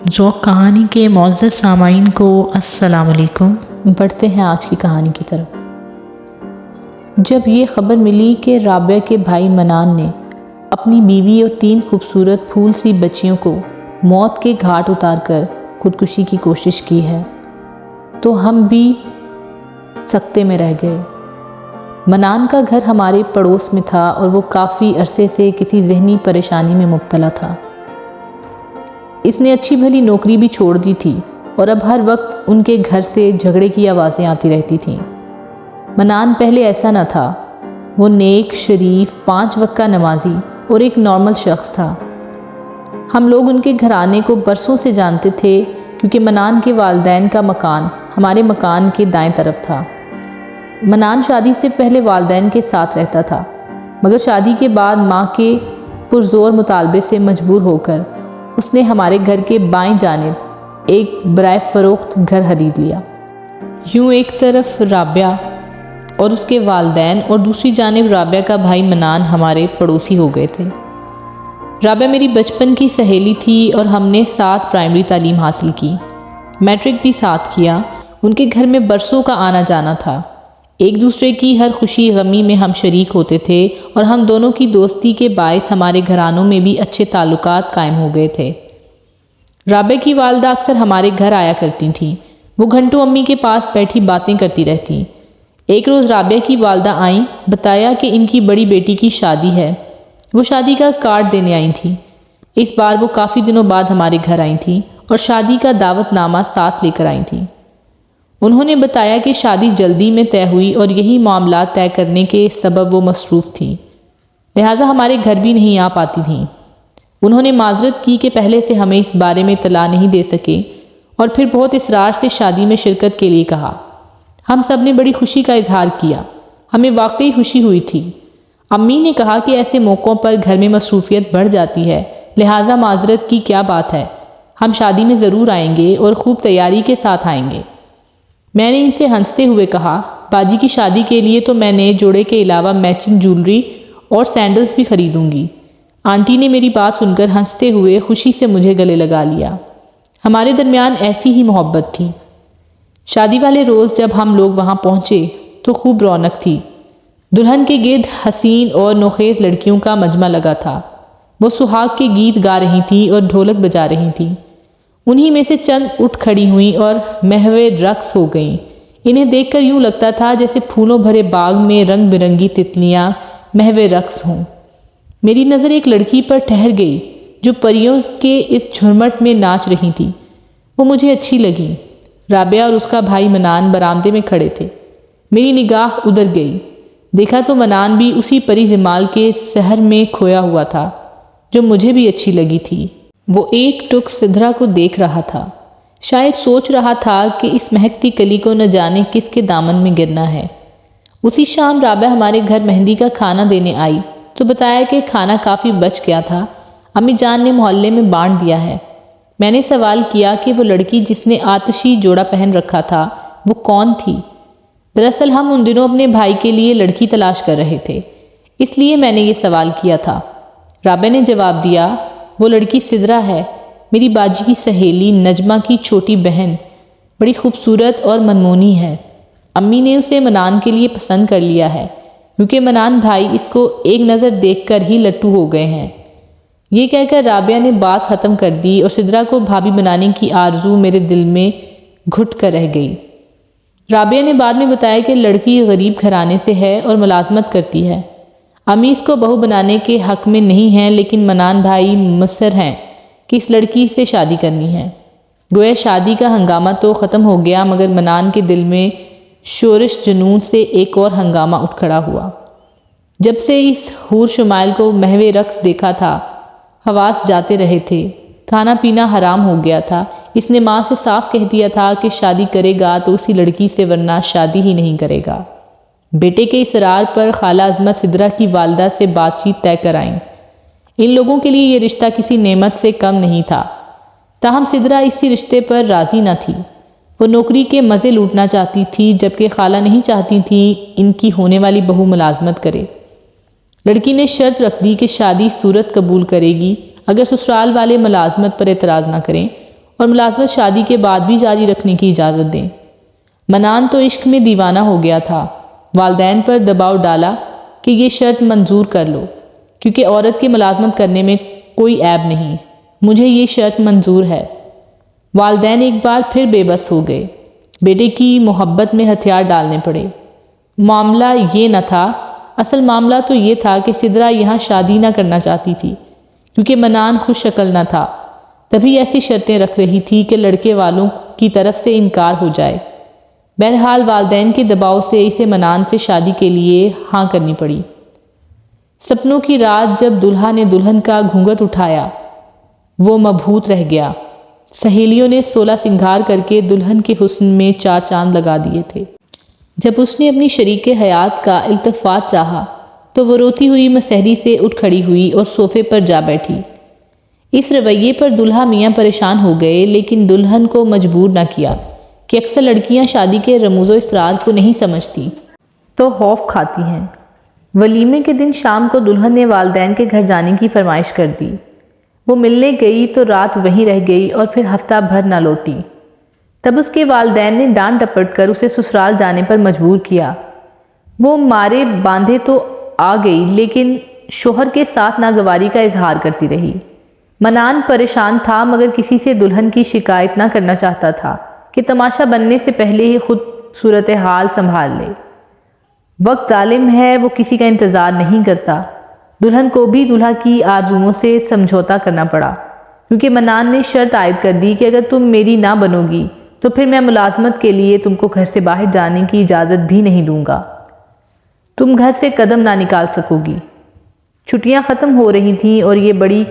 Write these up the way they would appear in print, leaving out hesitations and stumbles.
ذوق کہانی کے معزز سامعین کو السلام علیکم۔ بڑھتے ہیں آج کی کہانی کی طرف۔ جب یہ خبر ملی کہ رابعہ کے بھائی منان نے اپنی بیوی اور 3 خوبصورت پھول سی بچیوں کو موت کے گھاٹ اتار کر خودکشی کی کوشش کی ہے تو ہم بھی سکتے میں رہ گئے۔ منان کا گھر ہمارے پڑوس میں تھا اور وہ کافی عرصے سے کسی ذہنی پریشانی میں مبتلا تھا۔ اس نے اچھی بھلی نوکری بھی چھوڑ دی تھی اور اب ہر وقت ان کے گھر سے جھگڑے کی آوازیں آتی رہتی تھیں۔ منان پہلے ایسا نہ تھا، وہ نیک، شریف، 5 وقت کا نمازی اور ایک نارمل شخص تھا۔ ہم لوگ ان کے گھرانے کو برسوں سے جانتے تھے کیونکہ منان کے والدین کا مکان ہمارے مکان کے دائیں طرف تھا۔ منان شادی سے پہلے والدین کے ساتھ رہتا تھا، مگر شادی کے بعد ماں کے پرزور مطالبے سے مجبور ہو کر اس نے ہمارے گھر کے بائیں جانب ایک برائے فروخت گھر خرید لیا۔ یوں ایک طرف رابعہ اور اس کے والدین اور دوسری جانب رابعہ کا بھائی منان ہمارے پڑوسی ہو گئے تھے۔ رابعہ میری بچپن کی سہیلی تھی اور ہم نے ساتھ پرائمری تعلیم حاصل کی، میٹرک بھی ساتھ کیا۔ ان کے گھر میں برسوں کا آنا جانا تھا، ایک دوسرے کی ہر خوشی غمی میں ہم شریک ہوتے تھے اور ہم دونوں کی دوستی کے باعث ہمارے گھرانوں میں بھی اچھے تعلقات قائم ہو گئے تھے۔ رابعہ کی والدہ اکثر ہمارے گھر آیا کرتی تھیں، وہ گھنٹوں امی کے پاس بیٹھی باتیں کرتی رہتی۔ ایک روز رابعہ کی والدہ آئیں، بتایا کہ ان کی بڑی بیٹی کی شادی ہے، وہ شادی کا کارڈ دینے آئی تھیں۔ اس بار وہ کافی دنوں بعد ہمارے گھر آئی تھیں اور شادی کا دعوت نامہ ساتھ لے کر آئی تھیں۔ انہوں نے بتایا کہ شادی جلدی میں طے ہوئی اور یہی معاملات طے کرنے کے سبب وہ مصروف تھیں، لہٰذا ہمارے گھر بھی نہیں آ پاتی تھیں۔ انہوں نے معذرت کی کہ پہلے سے ہمیں اس بارے میں اطلاع نہیں دے سکے اور پھر بہت اصرار سے شادی میں شرکت کے لیے کہا۔ ہم سب نے بڑی خوشی کا اظہار کیا، ہمیں واقعی خوشی ہوئی تھی۔ امی نے کہا کہ ایسے موقعوں پر گھر میں مصروفیت بڑھ جاتی ہے، لہٰذا معذرت کی کیا بات ہے، ہم شادی میں ضرور آئیں گے اور خوب تیاری کے ساتھ آئیں گے۔ میں نے ان سے ہنستے ہوئے کہا، باجی کی شادی کے لیے تو میں نئے جوڑے کے علاوہ میچنگ جولری اور سینڈلز بھی خریدوں گی۔ آنٹی نے میری بات سن کر ہنستے ہوئے خوشی سے مجھے گلے لگا لیا۔ ہمارے درمیان ایسی ہی محبت تھی۔ شادی والے روز جب ہم لوگ وہاں پہنچے تو خوب رونق تھی۔ دلہن کے گرد حسین اور نوخیز لڑکیوں کا مجمع لگا تھا، وہ سہاگ کے گیت گا رہی تھیں اور ڈھولک بجا رہی تھیں۔ انہی میں سے چند اٹھ کھڑی ہوئیں اور محو رقص ہو گئیں۔ انہیں دیکھ کر یوں لگتا تھا جیسے پھولوں بھرے باغ میں رنگ برنگی تتلیاں محو رقص ہوں۔ میری نظر ایک لڑکی پر ٹھہر گئی جو پریوں کے اس جھرمٹ میں ناچ رہی تھی، وہ مجھے اچھی لگی۔ رابعہ اور اس کا بھائی منان برآمدے میں کھڑے تھے، میری نگاہ ادھر گئی، دیکھا تو منان بھی اسی پری جمال کے سحر میں کھویا ہوا تھا جو مجھے بھی اچھی لگی تھی۔ وہ ایک ٹک سدھرا کو دیکھ رہا تھا، شاید سوچ رہا تھا کہ اس مہکتی کلی کو نہ جانے کس کے دامن میں گرنا ہے۔ اسی شام رابعہ ہمارے گھر مہندی کا کھانا دینے آئی تو بتایا کہ کھانا کافی بچ گیا تھا، امی جان نے محلے میں بانٹ دیا ہے۔ میں نے سوال کیا کہ وہ لڑکی جس نے آتشی جوڑا پہن رکھا تھا وہ کون تھی؟ دراصل ہم ان دنوں اپنے بھائی کے لیے لڑکی تلاش کر رہے تھے، اس لیے میں نے یہ سوال کیا تھا۔ رابعہ نے جواب دیا، وہ لڑکی سدرا ہے، میری باجی کی سہیلی نجمہ کی چھوٹی بہن، بڑی خوبصورت اور منمونی ہے۔ امی نے اسے منان کے لیے پسند کر لیا ہے کیونکہ منان بھائی اس کو ایک نظر دیکھ کر ہی لٹو ہو گئے ہیں۔ یہ کہہ کر رابعہ نے بات ختم کر دی اور سدرا کو بھابھی بنانے کی آرزو میرے دل میں گھٹ کر رہ گئی۔ رابعہ نے بعد میں بتایا کہ لڑکی غریب گھرانے سے ہے اور ملازمت کرتی ہے، امی اس کو بہو بنانے کے حق میں نہیں ہیں، لیکن منان بھائی مصر ہیں کہ اس لڑکی سے شادی کرنی ہے۔ گویا شادی کا ہنگامہ تو ختم ہو گیا، مگر منان کے دل میں شورش جنون سے ایک اور ہنگامہ اٹھ کھڑا ہوا۔ جب سے اس حور شمائل کو محو رقص دیکھا تھا، حواس جاتے رہے تھے، کھانا پینا حرام ہو گیا تھا۔ اس نے ماں سے صاف کہہ دیا تھا کہ شادی کرے گا تو اسی لڑکی سے، ورنہ شادی ہی نہیں کرے گا۔ بیٹے کے اصرار پر خالہ عظمت سدرا کی والدہ سے بات چیت طے کرائیں۔ ان لوگوں کے لیے یہ رشتہ کسی نعمت سے کم نہیں تھا، تاہم سدرا اسی رشتے پر راضی نہ تھی۔ وہ نوکری کے مزے لوٹنا چاہتی تھی، جبکہ خالہ نہیں چاہتی تھی ان کی ہونے والی بہو ملازمت کرے۔ لڑکی نے شرط رکھ دی کہ شادی صورت قبول کرے گی اگر سسرال والے ملازمت پر اعتراض نہ کریں اور ملازمت شادی کے بعد بھی جاری رکھنے کی اجازت دیں۔ منان تو عشق میں دیوانہ ہو گیا تھا، والدین پر دباؤ ڈالا کہ یہ شرط منظور کر لو، کیونکہ عورت کے ملازمت کرنے میں کوئی عیب نہیں، مجھے یہ شرط منظور ہے۔ والدین ایک بار پھر بے بس ہو گئے، بیٹے کی محبت میں ہتھیار ڈالنے پڑے۔ معاملہ یہ نہ تھا، اصل معاملہ تو یہ تھا کہ سدرا یہاں شادی نہ کرنا چاہتی تھی، کیونکہ منان خوش شکل نہ تھا، تبھی ایسی شرطیں رکھ رہی تھی کہ لڑکے والوں کی طرف سے انکار ہو جائے۔ بہرحال والدین کے دباؤ سے اسے منان سے شادی کے لیے ہاں کرنی پڑی۔ سپنوں کی رات جب دلہا نے دلہن کا گھونگھٹ اٹھایا، وہ مبہوت رہ گیا۔ سہیلیوں نے 16 سنگھار کر کے دلہن کے حسن میں 4 چاند لگا دیے تھے۔ جب اس نے اپنی شریک حیات کا التفات چاہا تو وہ روتی ہوئی مسحری سے اٹھ کھڑی ہوئی اور صوفے پر جا بیٹھی۔ اس رویے پر دلہا میاں پریشان ہو گئے، لیکن دلہن کو مجبور نہ کیا کہ اکثر لڑکیاں شادی کے رموز و اسرار کو نہیں سمجھتی تو خوف کھاتی ہیں۔ ولیمے کے دن شام کو دلہن نے والدین کے گھر جانے کی فرمائش کر دی۔ وہ ملنے گئی تو رات وہیں رہ گئی اور پھر ہفتہ بھر نہ لوٹی۔ تب اس کے والدین نے ڈانٹ ڈپٹ کر اسے سسرال جانے پر مجبور کیا۔ وہ مارے باندھے تو آ گئی، لیکن شوہر کے ساتھ ناگواری کا اظہار کرتی رہی۔ منان پریشان تھا، مگر کسی سے دلہن کی شکایت نہ کرنا چاہتا تھا کہ تماشا بننے سے پہلے ہی خود صورتحال سنبھال لے۔ وقت ظالم ہے، وہ کسی کا انتظار نہیں کرتا۔ دلہن کو بھی دلہا کی آرزوؤں سے سمجھوتا کرنا پڑا، کیونکہ منان نے شرط عائد کر دی کہ اگر تم میری نہ بنو گی تو پھر میں ملازمت کے لیے تم کو گھر سے باہر جانے کی اجازت بھی نہیں دوں گا، تم گھر سے قدم نہ نکال سکو گی۔ چھٹیاں ختم ہو رہی تھیں اور یہ بڑی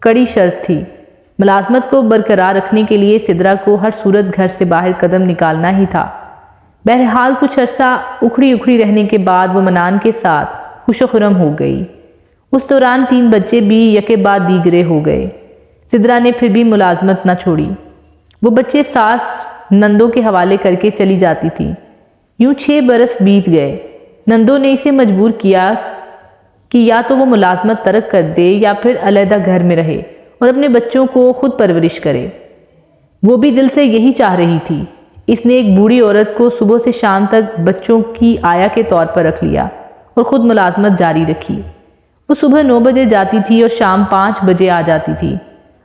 کڑی شرط تھی۔ ملازمت کو برقرار رکھنے کے لیے سدرا کو ہر صورت گھر سے باہر قدم نکالنا ہی تھا۔ بہرحال کچھ عرصہ اکھڑی اکھڑی رہنے کے بعد وہ منان کے ساتھ خوش و خرم ہو گئی۔ اس دوران 3 بچے بھی یکے بعد دیگرے ہو گئے۔ سدرا نے پھر بھی ملازمت نہ چھوڑی۔ وہ بچے ساس نندوں کے حوالے کر کے چلی جاتی تھی۔ یوں 6 برس بیت گئے۔ نندوں نے اسے مجبور کیا کہ یا تو وہ ملازمت ترک کر دے یا پھر علیحدہ گھر میں رہے اور اپنے بچوں کو خود پرورش کرے۔ وہ بھی دل سے یہی چاہ رہی تھی۔ اس نے ایک بوڑھی عورت کو صبح سے شام تک بچوں کی آیا کے طور پر رکھ لیا اور خود ملازمت جاری رکھی۔ وہ صبح 9 بجے جاتی تھی اور شام 5 بجے آ جاتی تھی۔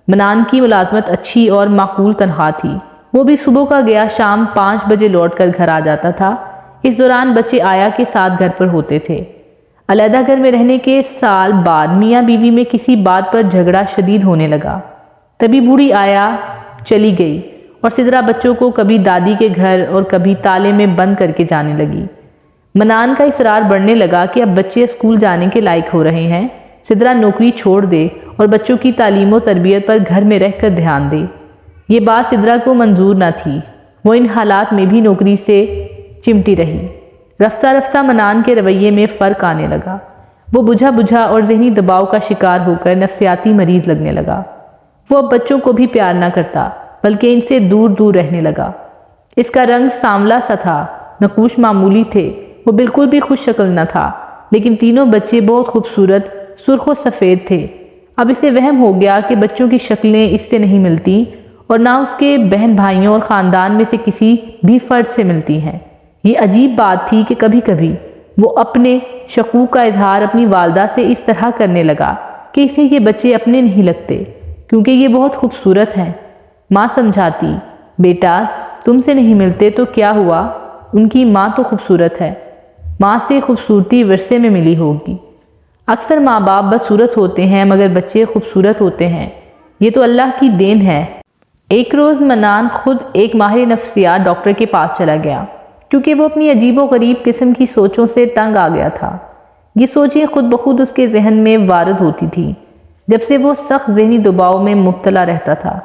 منان کی ملازمت اچھی اور معقول تنخواہ تھی۔ وہ بھی صبح کا گیا شام 5 بجے لوٹ کر گھر آ جاتا تھا۔ اس دوران بچے آیا کے ساتھ گھر پر ہوتے تھے۔ علیحدہ گھر میں رہنے کے سال بعد میاں بیوی میں کسی بات پر جھگڑا شدید ہونے لگا۔ تبھی بوڑھی آیا چلی گئی اور سدرا بچوں کو کبھی دادی کے گھر اور کبھی تالے میں بند کر کے جانے لگی۔ منان کا اصرار بڑھنے لگا کہ اب بچے اسکول جانے کے لائق ہو رہے ہیں، سدرا نوکری چھوڑ دے اور بچوں کی تعلیم و تربیت پر گھر میں رہ کر دھیان دے۔ یہ بات سدرا کو منظور نہ تھی۔ وہ ان حالات میں بھی نوکری سے چمٹی رہی۔ رفتہ رفتہ منان کے رویے میں فرق آنے لگا۔ وہ بجھا بجھا اور ذہنی دباؤ کا شکار ہو کر نفسیاتی مریض لگنے لگا۔ وہ اب بچوں کو بھی پیار نہ کرتا، بلکہ ان سے دور دور رہنے لگا۔ اس کا رنگ سانولا سا تھا، نقوش معمولی تھے، وہ بالکل بھی خوش شکل نہ تھا، لیکن تینوں بچے بہت خوبصورت سرخ و سفید تھے۔ اب اسے وہم ہو گیا کہ بچوں کی شکلیں اس سے نہیں ملتی اور نہ اس کے بہن بھائیوں اور خاندان میں سے کسی بھی فرد سے ملتی ہیں۔ یہ عجیب بات تھی کہ کبھی کبھی وہ اپنے شکوک کا اظہار اپنی والدہ سے اس طرح کرنے لگا کہ اسے یہ بچے اپنے نہیں لگتے، کیونکہ یہ بہت خوبصورت ہیں۔ ماں سمجھاتی، بیٹا تم سے نہیں ملتے تو کیا ہوا، ان کی ماں تو خوبصورت ہے، ماں سے خوبصورتی ورثے میں ملی ہوگی۔ اکثر ماں باپ بدصورت ہوتے ہیں مگر بچے خوبصورت ہوتے ہیں، یہ تو اللہ کی دین ہے۔ ایک روز منان خود ایک ماہر نفسیات ڈاکٹر کے پاس چلا گیا، کیونکہ وہ اپنی عجیب و غریب قسم کی سوچوں سے تنگ آ گیا تھا۔ یہ سوچیں خود بخود اس کے ذہن میں وارد ہوتی تھیں جب سے وہ سخت ذہنی دباؤ میں مبتلا رہتا تھا۔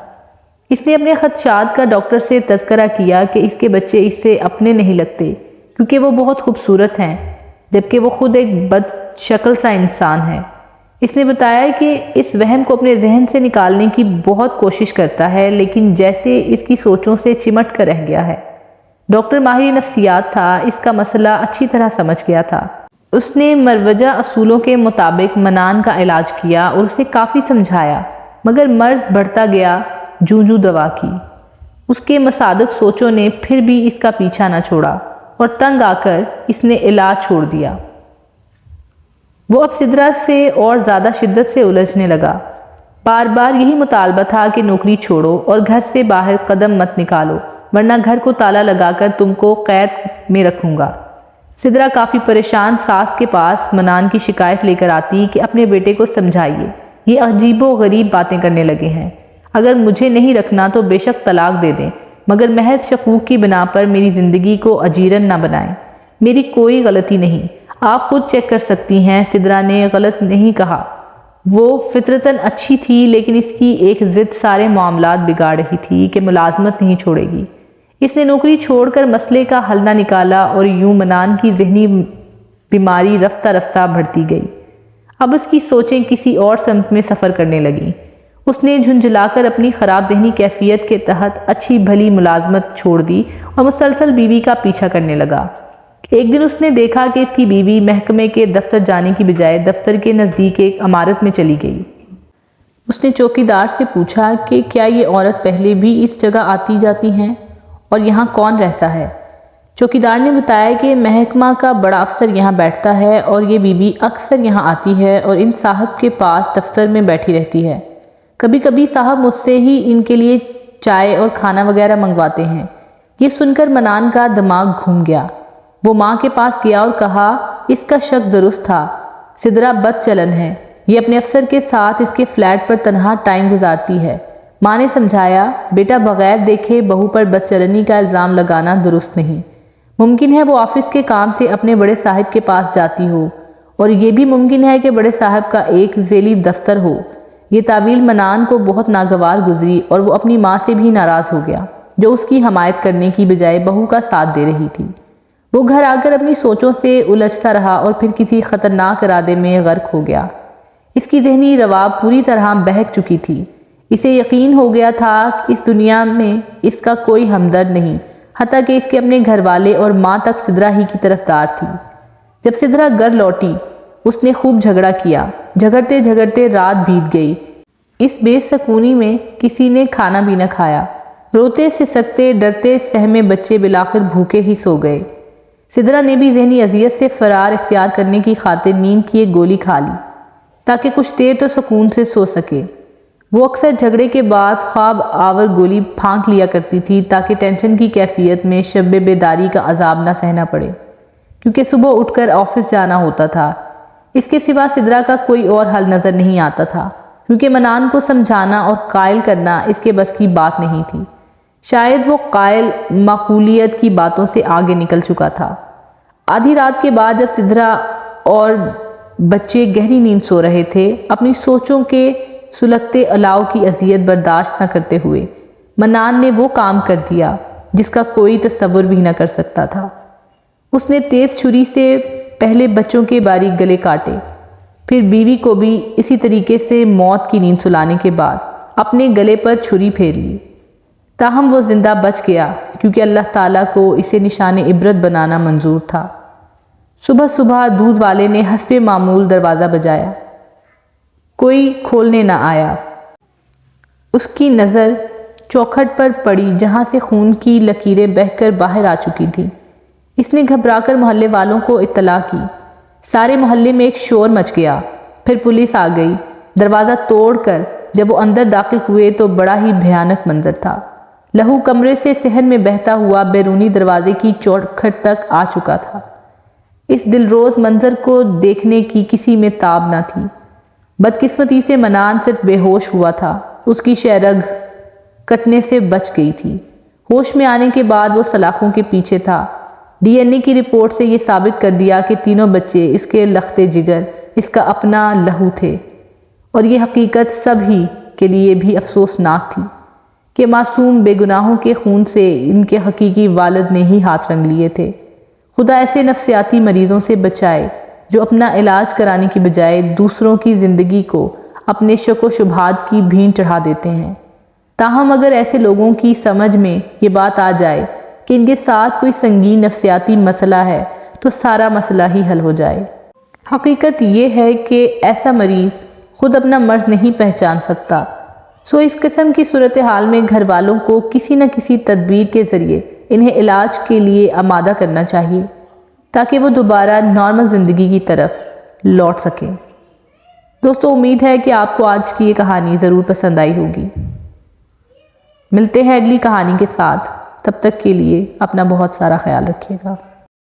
اس نے اپنے خدشات کا ڈاکٹر سے تذکرہ کیا کہ اس کے بچے اس سے اپنے نہیں لگتے کیونکہ وہ بہت خوبصورت ہیں، جبکہ وہ خود ایک بد شکل سا انسان ہے۔ اس نے بتایا کہ اس وہم کو اپنے ذہن سے نکالنے کی بہت کوشش کرتا ہے، لیکن جیسے اس کی سوچوں سے چمٹ کر رہ گیا ہے۔ ڈاکٹر ماہر نفسیات تھا، اس کا مسئلہ اچھی طرح سمجھ گیا تھا۔ اس نے مروجہ اصولوں کے مطابق منان کا علاج کیا اور اسے کافی سمجھایا، مگر مرض بڑھتا گیا جوں جوں دوا کی۔ اس کے مصادق سوچوں نے پھر بھی اس کا پیچھا نہ چھوڑا اور تنگ آ کر اس نے علاج چھوڑ دیا۔ وہ اب سدرا سے اور زیادہ شدت سے الجھنے لگا۔ بار بار یہی مطالبہ تھا کہ نوکری چھوڑو اور گھر سے باہر قدم مت نکالو، ورنہ گھر کو تالا لگا کر تم کو قید میں رکھوں گا۔ سدرا کافی پریشان ساس کے پاس منان کی شکایت لے کر آتی کہ اپنے بیٹے کو سمجھائیے، یہ عجیب و غریب باتیں کرنے لگے ہیں، اگر مجھے نہیں رکھنا تو بے شک طلاق دے دیں، مگر محض شکوک کی بنا پر میری زندگی کو اجیرن نہ بنائیں۔ میری کوئی غلطی نہیں، آپ خود چیک کر سکتی ہیں۔ سدرا نے غلط نہیں کہا، وہ فطرتاً اچھی تھی، لیکن اس کی ایک ضد سارے معاملات بگاڑ رہی تھی کہ ملازمت نہیں چھوڑے گی۔ اس نے نوکری چھوڑ کر مسئلے کا حل نہ نکالا اور یوں منان کی ذہنی بیماری رفتہ رفتہ بڑھتی گئی۔ اب اس کی سوچیں کسی اور سمت میں سفر کرنے لگیں۔ اس نے جھنجھلا کر اپنی خراب ذہنی کیفیت کے تحت اچھی بھلی ملازمت چھوڑ دی اور مسلسل بیوی کا پیچھا کرنے لگا۔ ایک دن اس نے دیکھا کہ اس کی بیوی محکمے کے دفتر جانے کی بجائے دفتر کے نزدیک ایک عمارت میں چلی گئی۔ اس نے چوکیدار سے پوچھا کہ کیا یہ عورت پہلے بھی اس جگہ آتی جاتی ہیں اور یہاں کون رہتا ہے؟ چوکیدار نے بتایا کہ محکمہ کا بڑا افسر یہاں بیٹھتا ہے اور یہ بیوی اکثر یہاں آتی ہے اور ان صاحب کے پاس دفتر میں بیٹھی رہتی ہے۔ کبھی کبھی صاحب مجھ سے ہی ان کے لیے چائے اور کھانا وغیرہ منگواتے ہیں۔ یہ سن کر منان کا دماغ گھوم گیا۔ وہ ماں کے پاس گیا اور کہا اس کا شک درست تھا، سدرا بد چلن ہے، یہ اپنے افسر کے ساتھ اس کے فلیٹ پر تنہا ٹائم گزارتی ہے۔ ماں نے سمجھایا بیٹا بغیر دیکھے بہو پر بد چلنی کا الزام لگانا درست نہیں۔ ممکن ہے وہ آفس کے کام سے اپنے بڑے صاحب کے پاس جاتی ہو، اور یہ بھی ممکن ہے کہ بڑے صاحب کا ایک ذیلی دفتر ہو۔ یہ تعویل منان کو بہت ناگوار گزری اور وہ اپنی ماں سے بھی ناراض ہو گیا جو اس کی حمایت کرنے کی بجائے بہو کا ساتھ دے رہی تھی۔ وہ گھر آ کر اپنی سوچوں سے الجھتا رہا اور پھر کسی خطرناک ارادے میں غرق ہو گیا۔ اس کی ذہنی رواب پوری طرح بہک چکی تھی۔ اسے یقین ہو گیا تھا کہ اس دنیا میں اس کا کوئی ہمدرد نہیں، حتیٰ کہ اس کے اپنے گھر والے اور ماں تک سدرا ہی کی طرفدار تھی۔ جب سدرا گھر لوٹی اس نے خوب جھگڑا کیا، جھگڑتے جھگڑتے رات بیت گئی۔ اس بے سکونی میں کسی نے کھانا بھی نہ کھایا۔ روتے سسکتے ڈرتے سہمے بچے بالآخر بھوکے ہی سو گئے۔ سدرا نے بھی ذہنی اذیت سے فرار اختیار کرنے کی خاطر نیند کی ایک گولی کھا لی تاکہ کچھ دیر تو سکون سے سو سکے۔ وہ اکثر جھگڑے کے بعد خواب آور گولی پھانک لیا کرتی تھی تاکہ ٹینشن کی کیفیت میں شب بیداری کا عذاب نہ سہنا پڑے، کیونکہ صبح اٹھ کر آفس جانا ہوتا تھا۔ اس کے سوا سدرا کا کوئی اور حل نظر نہیں آتا تھا، کیونکہ منان کو سمجھانا اور قائل کرنا اس کے بس کی بات نہیں تھی۔ شاید وہ قائل معقولیت کی باتوں سے آگے نکل چکا تھا۔ آدھی رات کے بعد جب سدرا اور بچے گہری نیند سو رہے تھے، اپنی سوچوں کے سلگتے الاؤ کی اذیت برداشت نہ کرتے ہوئے منان نے وہ کام کر دیا جس کا کوئی تصور بھی نہ کر سکتا تھا۔ اس نے تیز چھری سے پہلے بچوں کے باریک گلے کاٹے، پھر بیوی کو بھی اسی طریقے سے موت کی نیند سلانے کے بعد اپنے گلے پر چھری پھیر لی۔ تاہم وہ زندہ بچ گیا کیونکہ اللہ تعالیٰ کو اسے نشان عبرت بنانا منظور تھا۔ صبح صبح دودھ والے نے حسب معمول دروازہ بجایا، کوئی کھولنے نہ آیا۔ اس کی نظر چوکھٹ پر پڑی جہاں سے خون کی لکیریں بہہ کر باہر آ چکی تھیں۔ اس نے گھبرا کر محلے والوں کو اطلاع کی۔ سارے محلے میں ایک شور مچ گیا، پھر پولیس آ گئی۔ دروازہ توڑ کر جب وہ اندر داخل ہوئے تو بڑا ہی بھیانک منظر تھا۔ لہو کمرے سے صحن میں بہتا ہوا بیرونی دروازے کی چوکھٹ تک آ چکا تھا۔ اس دلروز منظر کو دیکھنے کی کسی میں تاب نہ تھی۔ بدقسمتی سے منان صرف بے ہوش ہوا تھا، اس کی شہرگ کٹنے سے بچ گئی تھی۔ ہوش میں آنے کے بعد وہ سلاخوں کے پیچھے تھا۔ ڈی این اے کی رپورٹ سے یہ ثابت کر دیا کہ تینوں بچے اس کے لخت جگر، اس کا اپنا لہو تھے، اور یہ حقیقت سب ہی کے لیے بھی افسوسناک تھی کہ معصوم بے گناہوں کے خون سے ان کے حقیقی والد نے ہی ہاتھ رنگ لیے تھے۔ خدا ایسے نفسیاتی مریضوں سے بچائے جو اپنا علاج کرانے کی بجائے دوسروں کی زندگی کو اپنے شک و شبہات کی بھین چڑھا دیتے ہیں۔ تاہم اگر ایسے لوگوں کی سمجھ میں یہ بات آ جائے کہ ان کے ساتھ کوئی سنگین نفسیاتی مسئلہ ہے تو سارا مسئلہ ہی حل ہو جائے۔ حقیقت یہ ہے کہ ایسا مریض خود اپنا مرض نہیں پہچان سکتا، اس قسم کی صورتحال میں گھر والوں کو کسی نہ کسی تدبیر کے ذریعے انہیں علاج کے لیے آمادہ کرنا چاہیے تاکہ وہ دوبارہ نارمل زندگی کی طرف لوٹ سکیں۔ دوستو، امید ہے کہ آپ کو آج کی یہ کہانی ضرور پسند آئی ہوگی۔ ملتے ہیں اگلی کہانی کے ساتھ، تب تک کے لیے اپنا بہت سارا خیال رکھیے گا۔